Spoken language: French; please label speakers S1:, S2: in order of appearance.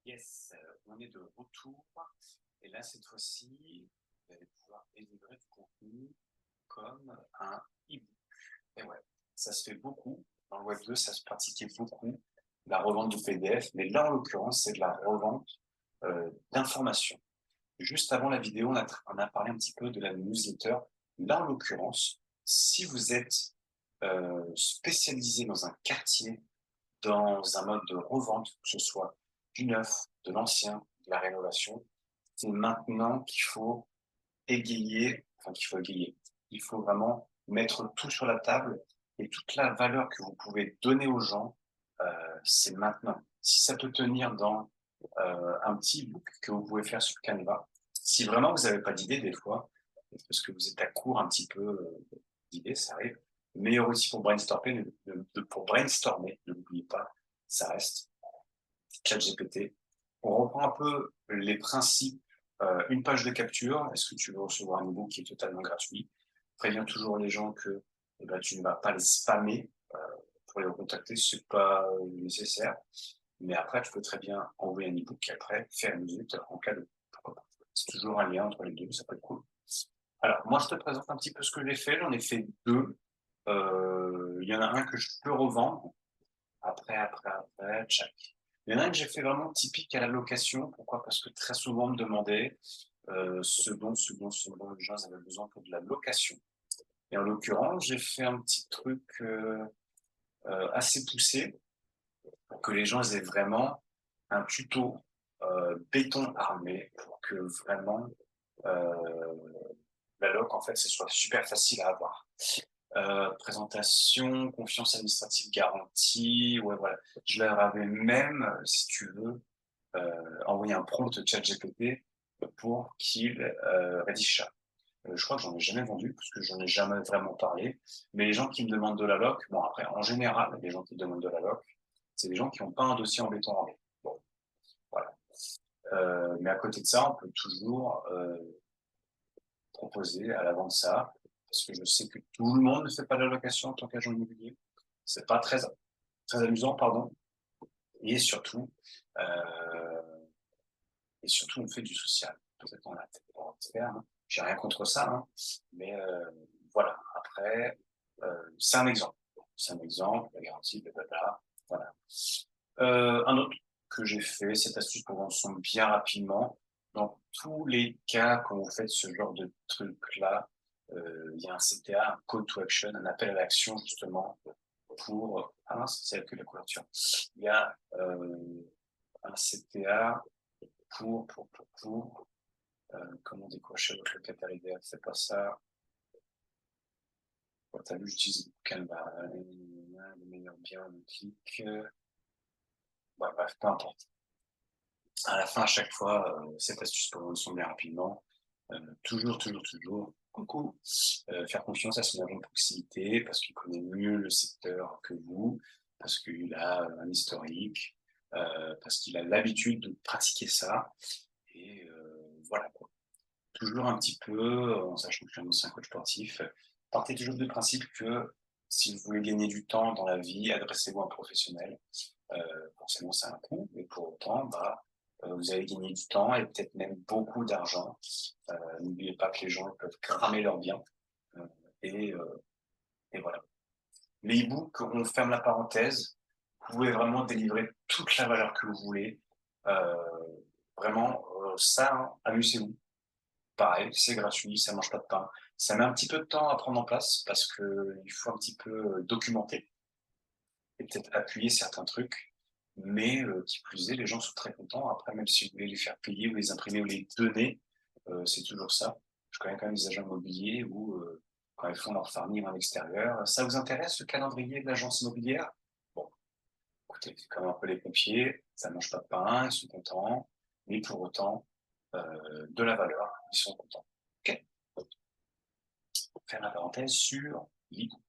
S1: Yes, on est de retour. Et là, cette fois-ci, vous allez pouvoir délivrer du contenu comme un e-book. Et ouais, ça se fait beaucoup. Dans le Web 2, ça se pratiquait beaucoup, la revente de PDF. Mais là, en l'occurrence, c'est de la revente d'informations. Juste avant la vidéo, on a parlé un petit peu de la newsletter. Là, en l'occurrence, si vous êtes spécialisé dans un quartier, dans un mode de revente, que ce soit du neuf, de l'ancien, de la rénovation, c'est maintenant qu'il faut égayer. Il faut vraiment mettre tout sur la table et toute la valeur que vous pouvez donner aux gens, c'est maintenant. Si ça peut tenir dans un petit book que vous pouvez faire sur Canva, si vraiment vous n'avez pas d'idée des fois, parce que vous êtes à court un petit peu d'idées, ça arrive. Meilleur aussi pour brainstormer, ne l'oubliez pas, ça reste ChatGPT. On reprend un peu les principes. Une page de capture, est-ce que tu veux recevoir un ebook qui est totalement gratuit? Préviens toujours les gens que tu ne vas pas les spammer pour les recontacter, c'est pas nécessaire. Mais après, tu peux très bien envoyer un ebook et après faire une newsletter en cadeau. C'est toujours un lien entre les deux, ça peut être cool. Alors, moi, je te présente un petit peu ce que j'ai fait. J'en ai fait deux. Il y en a un que je peux revendre. Après, tchac. Il y en a un que j'ai fait vraiment typique à la location. Pourquoi? Parce que très souvent, on me demandait ce dont les gens avaient besoin pour de la location. Et en l'occurrence, j'ai fait un petit truc assez poussé pour que les gens aient vraiment un tuto béton armé pour que vraiment la loc, en fait, ce soit super facile à avoir. Présentation, confiance administrative garantie, ouais, voilà. Je leur avais même, si tu veux, envoyé un prompt ChatGPT pour qu'il rédige ça. Je crois que j'en ai jamais vendu parce que j'en ai jamais vraiment parlé. Mais les gens qui me demandent de la loc, bon après, en général, les gens qui demandent de la loc, c'est des gens qui n'ont pas un dossier en béton armé. Bon, voilà. Mais à côté de ça, on peut toujours proposer à l'avant de ça, parce que je sais que tout le monde ne fait pas de la location en tant qu'agent immobilier. C'est pas très amusant, pardon. Et surtout, euh, on fait du social. Peut-être qu'on a peut-être pas envie de faire. Hein. J'ai rien contre ça, hein. Mais voilà. Après, c'est un exemple. C'est un exemple, la garantie, blablabla. Voilà. Un autre que j'ai fait, cette astuce pour vendre son bien rapidement. Dans tous les cas, quand vous faites ce genre de truc-là, il y a un CTA, un call to action, un appel à l'action justement pour... Ah mince, c'est que la couverture. Il y a un CTA pour comment décrocher votre locataire idéal. C'est pas ça. Quand t'as vu, j'utilise Canva, le meilleur bien, le clic. Bah, bref, peu importe. À la fin, à chaque fois, cette astuce pour vendre son bien rapidement. Toujours, coucou, faire confiance à son agent de proximité parce qu'il connaît mieux le secteur que vous, parce qu'il a un historique, parce qu'il a l'habitude de pratiquer ça. Et voilà quoi. Toujours un petit peu, en sachant que je suis un ancien coach sportif, partez toujours du principe que si vous voulez gagner du temps dans la vie, adressez-vous à un professionnel. Forcément, c'est un coût, mais pour autant, vous allez gagner du temps et peut-être même beaucoup d'argent. N'oubliez pas que les gens peuvent cramer leurs biens. Euh, et, euh, et voilà. Les e-books, on ferme la parenthèse. Vous pouvez vraiment délivrer toute la valeur que vous voulez. Euh, Vraiment, ça, hein, amusez-vous. Pareil, c'est gratuit, ça mange pas de pain. Ça met un petit peu de temps à prendre en place parce que il faut un petit peu documenter et peut-être appuyer certains trucs. Mais qui plus est, les gens sont très contents. Après, même si vous voulez les faire payer ou les imprimer ou les donner, c'est toujours ça. Je connais quand même des agents immobiliers où, quand ils font leur farming en extérieur, ça vous intéresse le calendrier de l'agence immobilière? Bon, écoutez, c'est comme un peu les pompiers, ça ne mange pas de pain, ils sont contents, mais pour autant, de la valeur, ils sont contents. Ok. Faire la parenthèse sur l'e-book.